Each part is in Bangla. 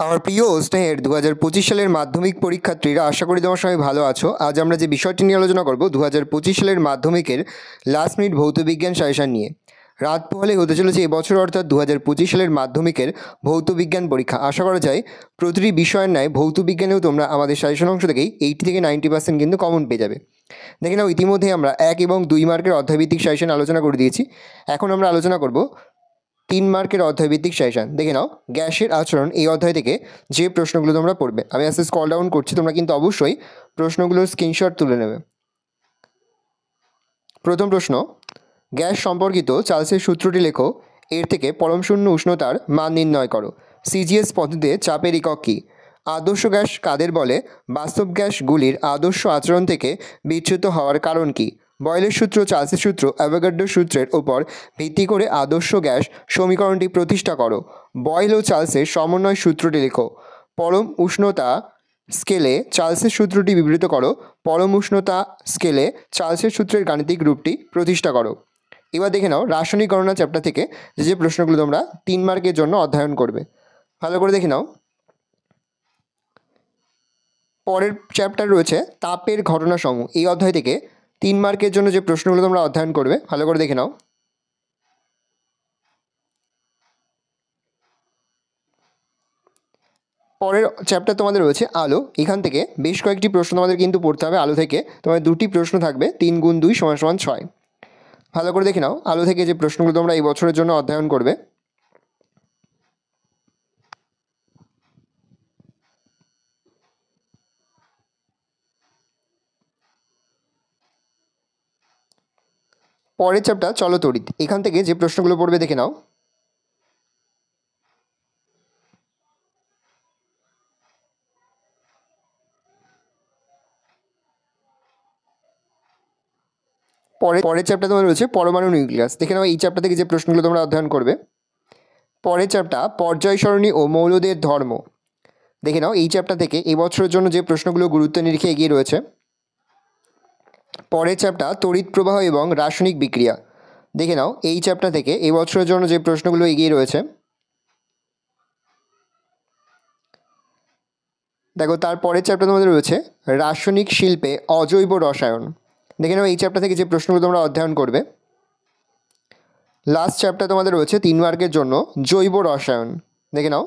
আমার প্রিয় স্নেহের 2025 সালের মাধ্যমিক পরীক্ষার্থীরা, আশা করি তোমার সবাই ভালো আছো। আজ আমরা যে বিষয়টি নিয়ে আলোচনা করব 2025 সালের মাধ্যমিকের লাস্ট মিনিট ভৌতবিজ্ঞান সাজেশন নিয়ে। রাত পোহালেই হতে চলেছে এবছর অর্থাৎ 2025 সালের মাধ্যমিকের ভৌতবিজ্ঞান পরীক্ষা। আশা করা যায় প্রতিটি বিষয়ের ন্যায় ভৌতবিজ্ঞানেও তোমরা আমাদের সাজেশন অংশ থেকেই 80 থেকে 90% কিন্তু কমন পেয়ে যাবে। দেখে নাও, ইতিমধ্যে আমরা 1 এবং 2 মার্কের অধ্যায়ভিত্তিক সাজেশন আলোচনা করে দিয়েছি। এখন আমরা আলোচনা করব 3 মার্কের অধ্যায়ভিত্তিক সাজেশন। দেখে নাও, গ্যাসের আচরণ এই অধ্যায় থেকে যে প্রশ্নগুলো তোমরা পড়বে, আমি আস্তে স্ক্রল ডাউন করছি, তোমরা কিন্তু অবশ্যই প্রশ্নগুলোর স্ক্রিনশট তুলে নেবে। প্রথম প্রশ্ন, গ্যাস সম্পর্কিত চার্লসের সূত্রটি লেখো। এর থেকে পরমশূন্য উষ্ণতার মান নির্ণয় করো। সিজিএস পদ্ধতিতে চাপের একক কী? আদর্শ গ্যাস কাদের বলে? বাস্তব গ্যাসগুলির আদর্শ আচরণ থেকে বিচ্যুত হওয়ার কারণ কী? বয়েলের সূত্র, চার্লসের সূত্র, অ্যাভোগাড্রোর সূত্রের ওপর ভিত্তি করে আদর্শ গ্যাস সমীকরণটি প্রতিষ্ঠা করো। বয়েল ও চার্লসের সমন্বয় সূত্রটি লেখো। পরম উষ্ণতা স্কেলে চার্লসের সূত্রটি বিবৃত করো। পরম উষ্ণতা স্কেলে চার্লসের সূত্রের গাণিতিক রূপটি প্রতিষ্ঠা করো। এবার দেখে নাও, রাসায়নিক গণনা চ্যাপ্টার থেকে যে প্রশ্নগুলো তোমরা 3 মার্কের জন্য অধ্যয়ন করবে, ভালো করে দেখে নাও। পরের চ্যাপ্টার রয়েছে তাপের ঘটনাসমূহ। এই অধ্যায় থেকে 3 মার্কের জন্য যে প্রশ্নগুলো তোমরা অধ্যয়ন করবে, ভালো করে দেখে নাও। পরের চ্যাপ্টার তোমাদের রয়েছে আলো। এখান থেকে বেশ কয়েকটি প্রশ্ন তোমাদের কিন্তু পড়তে হবে। আলো থেকে তোমাদের 2টি প্রশ্ন থাকবে, 3 গুণ 2 সমান সমান 6। ভালো করে দেখে নাও, আলো থেকে যে প্রশ্নগুলো তোমরা এই বছরের জন্য অধ্যয়ন করবে। পরের চ্যাপ্টার চলতড়িৎ। এখান থেকে যে প্রশ্নগুলো পড়বে দেখে নাও। পরের চ্যাপ্টার তোমার রয়েছে পরমাণু নিউক্লিয়াস। দেখে নাও, এই চ্যাপ্টার থেকে যে প্রশ্নগুলো তোমরা অধ্যয়ন করবে। পরের চ্যাপ্টার পর্যায় সারণী ও মৌলদের ধর্ম। দেখে নাও, এই চ্যাপ্টার থেকে এবছরের জন্য যে প্রশ্নগুলো গুরুত্ব নিরিখে এগিয়ে রয়েছে। পরের চ্যাপ্টার তড়িৎ প্রবাহ এবং রাসায়নিক বিক্রিয়া। দেখে নাও, এই চ্যাপ্টার থেকে এবছরের জন্য যে প্রশ্নগুলো এগিয়ে রয়েছে। দেখো, তার পরের চ্যাপ্টার তোমাদের রয়েছে রাসায়নিক শিল্পে অজৈব রসায়ন। দেখে নাও, এই চ্যাপ্টার থেকে যে প্রশ্নগুলো তোমরা অধ্যয়ন করবে। লাস্ট চ্যাপ্টার তোমাদের রয়েছে 3 মার্কের জন্য জৈব রসায়ন। দেখে নাও,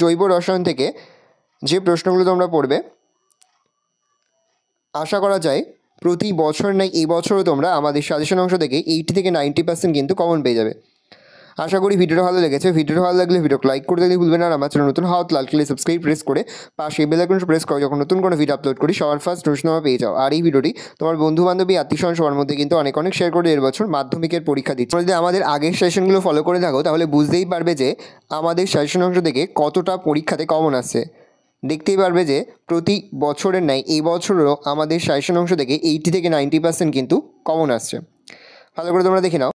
জৈব রসায়ন থেকে যে প্রশ্নগুলো তোমরা পড়বে। আশা করা যায় প্রতি বছর নয়, এই বছরও তোমরা আমাদের সাজেশন অংশ থেকে 80 থেকে 90% কিন্তু কমন পেয়ে যাবে। আশা করি ভিডিওটা ভালো লেগেছে। ভিডিওটা ভালো লাগলে ভিডিওকে লাইক করে দিতে ভুলবেন না। আর আমার চ্যানেল নতুন হাত লাল ক্লিক সাবস্ক্রাইব প্রেস করে পাশে বেল আইকন প্রেস করে যখন নতুন কোনো ভিডিও আপলোড করি সবার ফার্স্ট নোটিফিকেশন পেয়ে যাও। আর এই ভিডিওটি তোমার বন্ধু বান্ধবী আত্মীয়স্বজন সবার মধ্যে কিন্তু অনেক অনেক শেয়ার করে এর বছর মাধ্যমিকের পরীক্ষা দিচ্ছে। যদি আমাদের আগের সেশনগুলো ফলো করে থাকো তাহলে বুঝতেই পারবে যে আমাদের সাজেশন অংশ থেকে কতটা পরীক্ষাতে কমন আসছে। দেখতেই পারবে যে প্রতি বছরের ন্যায় এই বছরও আমাদের সাজেশন অংশ থেকে 80 থেকে 90% কিন্তু কমন আসছে। ভালো করে তোমরা দেখে নাও।